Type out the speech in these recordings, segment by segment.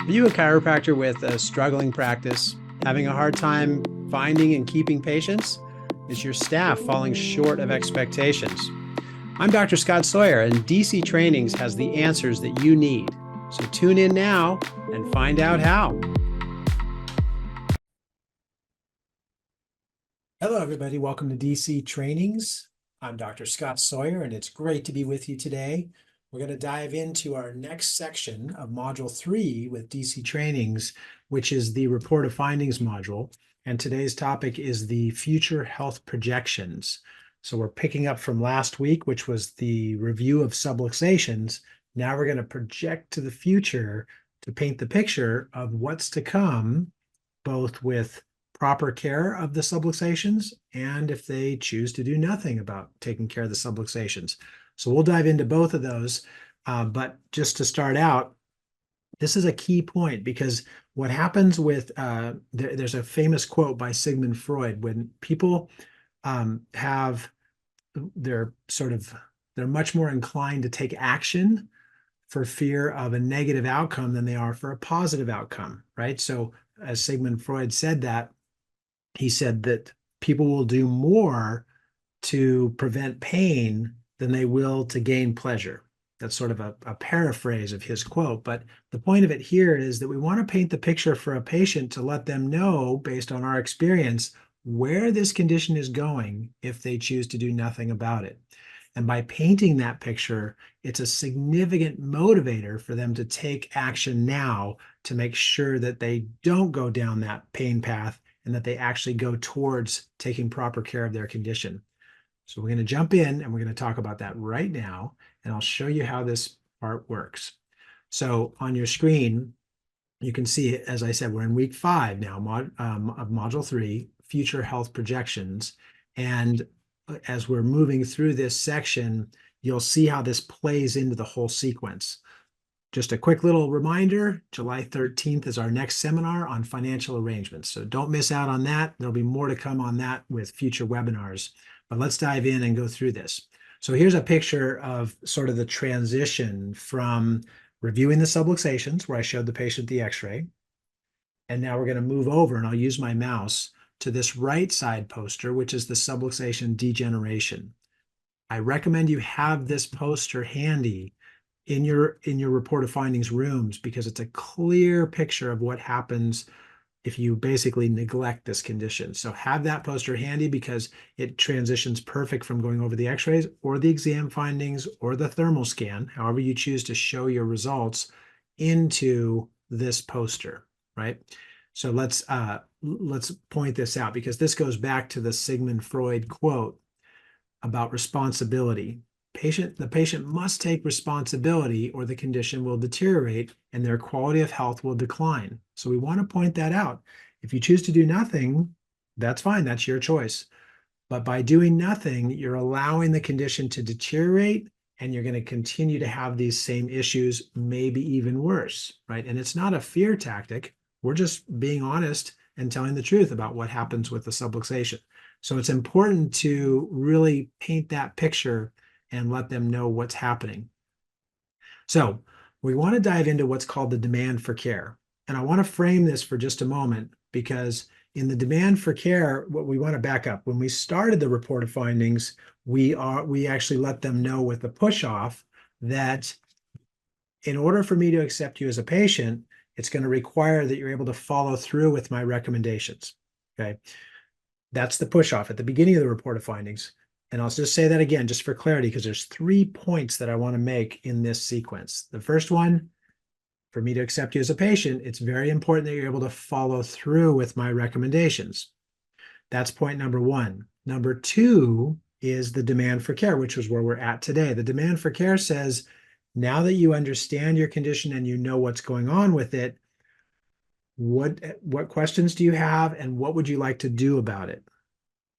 Are you a chiropractor with a struggling practice, having a hard time finding and keeping patients? Is your staff falling short of expectations? I'm Dr. Scott Sawyer, and DC Trainings has the answers that you need. So tune in now and find out how. Hello, everybody. Welcome to DC Trainings. I'm Dr. Scott Sawyer, and it's great to be with you today. We're going to dive into our next section of Module 3 with DC Trainings, which is the Report of Findings module. And today's topic is the future health projections. So we're picking up from last week, which was the review of subluxations. Now we're going to project to the future to paint the picture of what's to come, both with proper care of the subluxations and if they choose to do nothing about taking care of the subluxations. So we'll dive into both of those. But just to start out, this is a key point because what happens with, there's a famous quote by Sigmund Freud: when people they're much more inclined to take action for fear of a negative outcome than they are for a positive outcome, right? So as Sigmund Freud said that, he said that people will do more to prevent pain than they will to gain pleasure. That's sort of a paraphrase of his quote. But the point of it here is that we want to paint the picture for a patient to let them know, based on our experience, where this condition is going if they choose to do nothing about it. And by painting that picture, it's a significant motivator for them to take action now to make sure that they don't go down that pain path and that they actually go towards taking proper care of their condition. So we're going to jump in and we're going to talk about that right now, and I'll show you how this part works. So on your screen, you can see, as I said, we're in week 5 now of Module 3, Future Health Projections. And as we're moving through this section, you'll see how this plays into the whole sequence. Just a quick little reminder, July 13th is our next seminar on financial arrangements. So don't miss out on that. There'll be more to come on that with future webinars. But let's dive in and go through this. So here's a picture of sort of the transition from reviewing the subluxations, where I showed the patient the x-ray. And now we're going to move over, and I'll use my mouse, to this right side poster, which is the subluxation degeneration. I recommend you have this poster handy in your report of findings rooms, because it's a clear picture of what happens if you basically neglect this condition. So have that poster handy because it transitions perfect from going over the x-rays or the exam findings or the thermal scan, however you choose to show your results, into this poster, right? So let's point this out, because this goes back to the Sigmund Freud quote about responsibility. The patient must take responsibility or the condition will deteriorate and their quality of health will decline. So we want to point that out. If you choose to do nothing, that's fine. That's your choice. But by doing nothing, you're allowing the condition to deteriorate, and you're going to continue to have these same issues, maybe even worse, right? And it's not a fear tactic. We're just being honest and telling the truth about what happens with the subluxation. So it's important to really paint that picture and let them know what's happening. So we want to dive into what's called the demand for care. And I want to frame this for just a moment, because in the demand for care, what we want to back up. When we started the report of findings, we actually let them know with the push off that in order for me to accept you as a patient, it's going to require that you're able to follow through with my recommendations. Okay. That's the push off at the beginning of the report of findings. And I'll just say that again, just for clarity, because there's 3 points that I want to make in this sequence. The first one, for me to accept you as a patient, it's very important that you're able to follow through with my recommendations. That's point number 1. Number 2 is the demand for care, which is where we're at today. The demand for care says, now that you understand your condition and you know what's going on with it, what questions do you have and what would you like to do about it?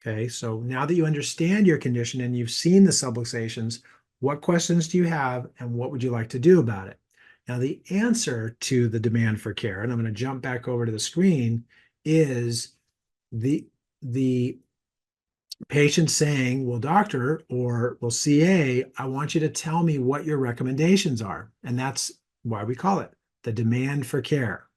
Okay, so now that you understand your condition and you've seen the subluxations, what questions do you have and what would you like to do about it? Now, the answer to the demand for care, and I'm going to jump back over to the screen, is the patient saying, well, doctor, or well, CA, I want you to tell me what your recommendations are. And that's why we call it the demand for care.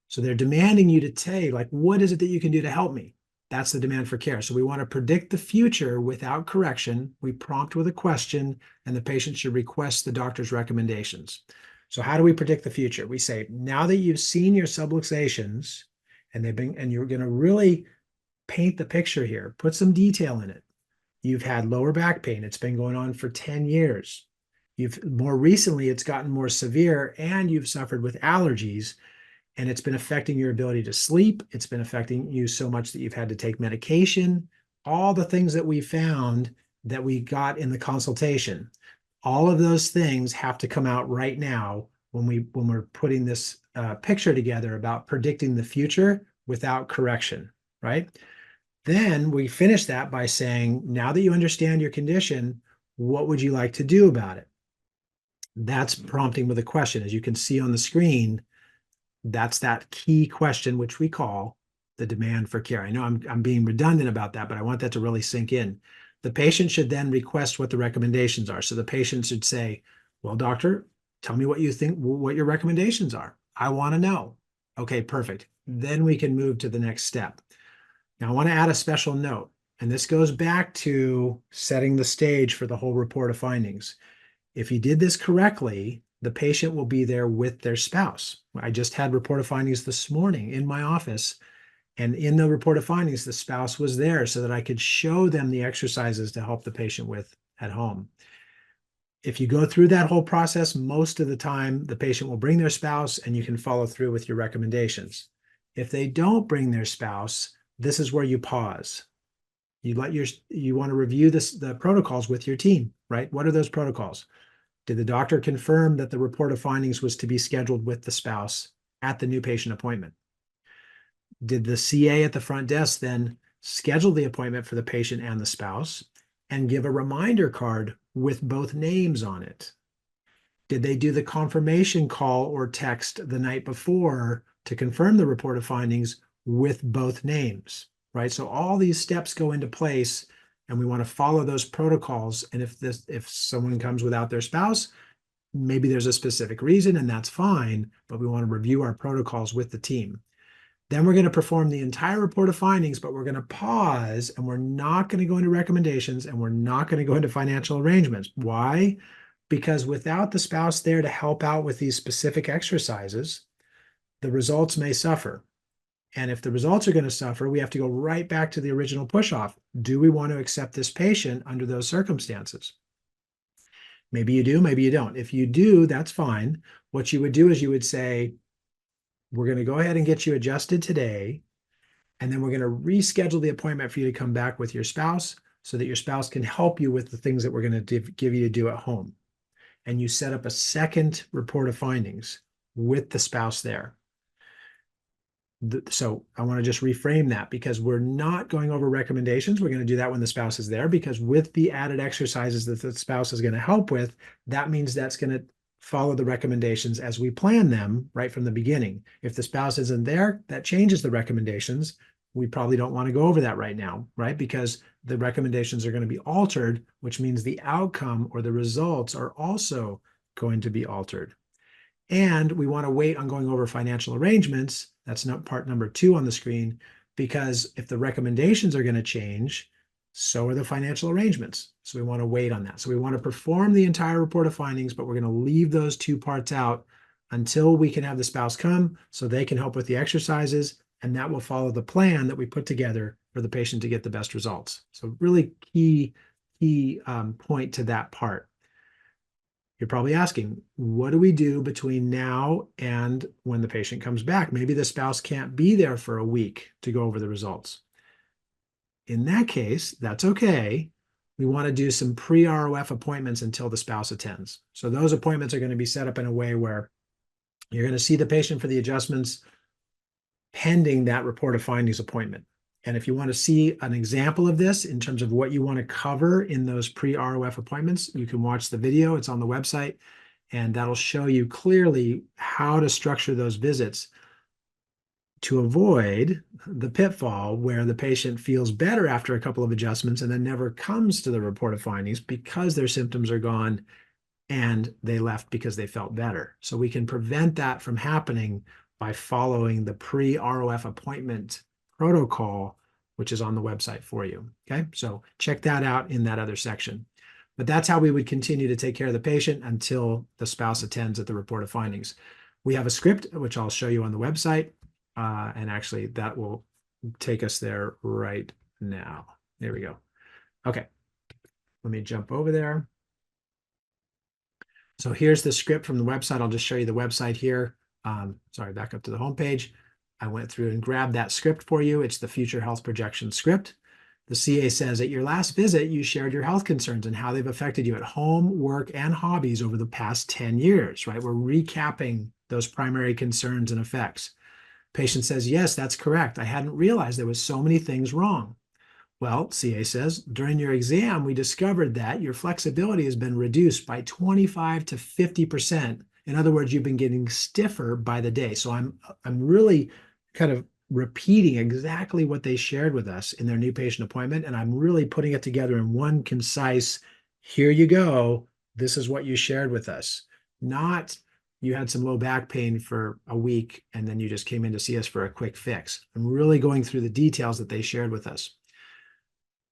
So they're demanding you to say, like, what is it that you can do to help me? That's the demand for care. So we want to predict the future without correction. We prompt with a question, and the patient should request the doctor's recommendations. So how do we predict the future? We say, now that you've seen your subluxations and you're going to really paint the picture here, put some detail in it. You've had lower back pain. It's been going on for 10 years. You've more recently, it's gotten more severe, and you've suffered with allergies, and it's been affecting your ability to sleep. It's been affecting you so much that you've had to take medication. All the things that we found that we got in the consultation, all of those things have to come out right now when we're putting this picture together about predicting the future without correction, right? Then we finish that by saying, now that you understand your condition, what would you like to do about it? That's prompting with a question. As you can see on the screen, that's that key question, which we call the demand for care. I know I'm being redundant about that, but I want that to really sink in. The patient should then request what the recommendations are. So the patient should say, well, doctor, tell me what you think, what your recommendations are. I want to know. Okay, perfect. Then we can move to the next step. Now, I want to add a special note, and this goes back to setting the stage for the whole report of findings. If you did this correctly, the patient will be there with their spouse. I just had report of findings this morning in my office, and in the report of findings, the spouse was there so that I could show them the exercises to help the patient with at home. If you go through that whole process, most of the time, the patient will bring their spouse and you can follow through with your recommendations. If they don't bring their spouse, this is where you pause. You want to review the protocols with your team, right? What are those protocols? Did the doctor confirm that the report of findings was to be scheduled with the spouse at the new patient appointment? Did the CA at the front desk then schedule the appointment for the patient and the spouse and give a reminder card with both names on it? Did they do the confirmation call or text the night before to confirm the report of findings with both names, right? So all these steps go into place, and we want to follow those protocols. And if someone comes without their spouse, maybe there's a specific reason, and that's fine, but we want to review our protocols with the team. Then we're going to perform the entire report of findings, but we're going to pause, and we're not going to go into recommendations, and we're not going to go into financial arrangements. Why? Because without the spouse there to help out with these specific exercises, the results may suffer. And if the results are going to suffer, we have to go right back to the original push-off. Do we want to accept this patient under those circumstances? Maybe you do, maybe you don't. If you do, that's fine. What you would do is you would say, we're going to go ahead and get you adjusted today, and then we're going to reschedule the appointment for you to come back with your spouse so that your spouse can help you with the things that we're going to give you to do at home. And you set up a second report of findings with the spouse there. So I want to just reframe that, because we're not going over recommendations. We're going to do that when the spouse is there, because with the added exercises that the spouse is going to help with, that means that's going to follow the recommendations as we plan them right from the beginning. If the spouse isn't there, that changes the recommendations. We probably don't want to go over that right now, right? Because the recommendations are going to be altered, which means the outcome or the results are also going to be altered. And we want to wait on going over financial arrangements. That's not part number 2 on the screen, because if the recommendations are going to change, so are the financial arrangements. So we want to wait on that. So we want to perform the entire report of findings, but we're going to leave those 2 parts out until we can have the spouse come so they can help with the exercises, and that will follow the plan that we put together for the patient to get the best results. So really key point to that part. You're probably asking, what do we do between now and when the patient comes back? Maybe the spouse can't be there for a week to go over the results. In that case, that's okay. We want to do some pre-ROF appointments until the spouse attends. So those appointments are going to be set up in a way where you're going to see the patient for the adjustments pending that report of findings appointment. And if you want to see an example of this in terms of what you want to cover in those pre-ROF appointments, you can watch the video. It's on the website, and that'll show you clearly how to structure those visits to avoid the pitfall where the patient feels better after a couple of adjustments and then never comes to the report of findings because their symptoms are gone and they left because they felt better. So we can prevent that from happening by following the pre-ROF appointment protocol, which is on the website for you. Okay, so check that out in that other section. But that's how we would continue to take care of the patient until the spouse attends at the report of findings. We have a script, which I'll show you on the website. And actually, that will take us there right now. There we go. Okay, let me jump over there. So here's the script from the website. I'll just show you the website here. Sorry, back up to the homepage. I went through and grabbed that script for you. It's the Future Health Projection script. The CA says, at your last visit, you shared your health concerns and how they've affected you at home, work, and hobbies over the past 10 years, right? We're recapping those primary concerns and effects. Patient says, yes, that's correct. I hadn't realized there was so many things wrong. Well, CA says, during your exam, we discovered that your flexibility has been reduced by 25 to 50%. In other words, you've been getting stiffer by the day. So I'm really kind of repeating exactly what they shared with us in their new patient appointment. And I'm really putting it together in one concise, here you go, this is what you shared with us. Not you had some low back pain for a week and then you just came in to see us for a quick fix. I'm really going through the details that they shared with us.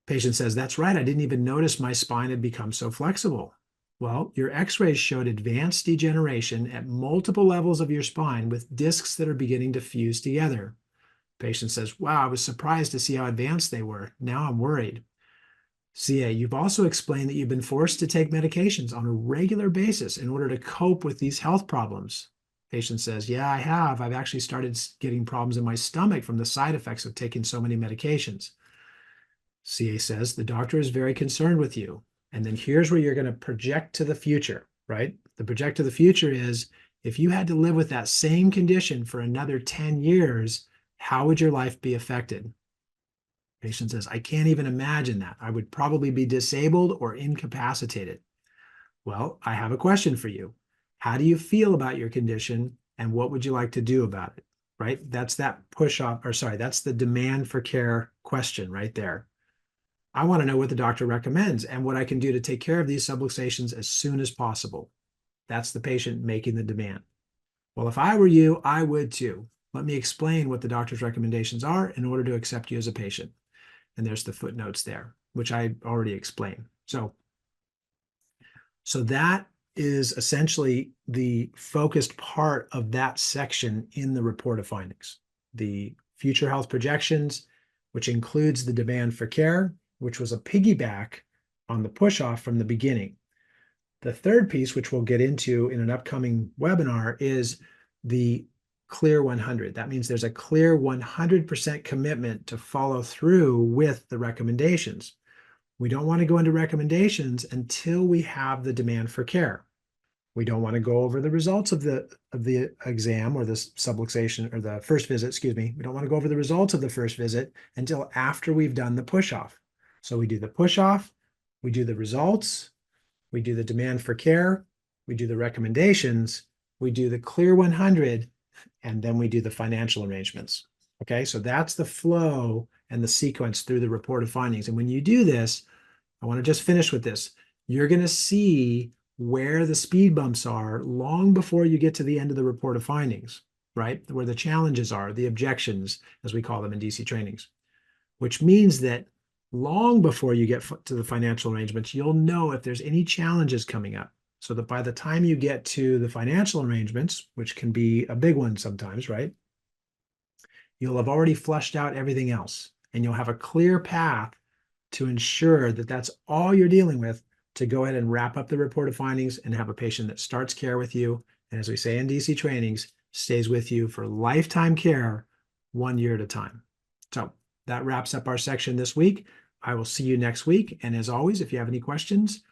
Patient says, that's right, I didn't even notice my spine had become so flexible. Well, your x-rays showed advanced degeneration at multiple levels of your spine with discs that are beginning to fuse together. Patient says, wow, I was surprised to see how advanced they were. Now I'm worried. CA, you've also explained that you've been forced to take medications on a regular basis in order to cope with these health problems. Patient says, yeah, I have. I've actually started getting problems in my stomach from the side effects of taking so many medications. CA says, the doctor is very concerned with you. And then here's where you're going to project to the future, right? The project to the future is, if you had to live with that same condition for another 10 years, how would your life be affected? Patient says, I can't even imagine that. I would probably be disabled or incapacitated. Well, I have a question for you. How do you feel about your condition and what would you like to do about it? Right? That's that push off, or sorry, that's the demand for care question right there. I want to know what the doctor recommends and what I can do to take care of these subluxations as soon as possible. That's the patient making the demand. Well, if I were you, I would too. Let me explain what the doctor's recommendations are in order to accept you as a patient. And there's the footnotes there, which I already explained. So that is essentially the focused part of that section in the report of findings. The future health projections, which includes the demand for care, which was a piggyback on the push-off from the beginning. The third piece, which we'll get into in an upcoming webinar, is the clear 100. That means there's a clear 100% commitment to follow through with the recommendations. We don't want to go into recommendations until we have the demand for care. We don't want to go over the results of the exam or the subluxation or the first visit, excuse me. We don't want to go over the results of the first visit until after we've done the push-off. So we do the push-off, we do the results, we do the demand for care, we do the recommendations, we do the clear 100, and then we do the financial arrangements. Okay, so that's the flow and the sequence through the report of findings. And when you do this, I want to just finish with this. You're going to see where the speed bumps are long before you get to the end of the report of findings, right? Where the challenges are, the objections, as we call them in DC trainings, which means that long before you get to the financial arrangements, you'll know if there's any challenges coming up, so that by the time you get to the financial arrangements, which can be a big one sometimes, right? You'll have already flushed out everything else, and you'll have a clear path to ensure that that's all you're dealing with, to go ahead and wrap up the report of findings and have a patient that starts care with you. And as we say in DC trainings, stays with you for lifetime care, 1 year at a time. So that wraps up our section this week. I will see you next week. And as always, if you have any questions,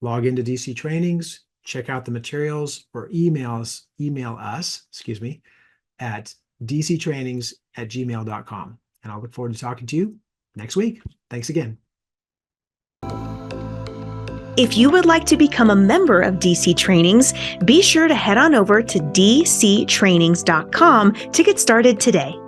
log into DC trainings, check out the materials, or email us, at dctrainings@gmail.com. And I'll look forward to talking to you next week. Thanks again. If you would like to become a member of DC Trainings, be sure to head on over to dctrainings.com to get started today.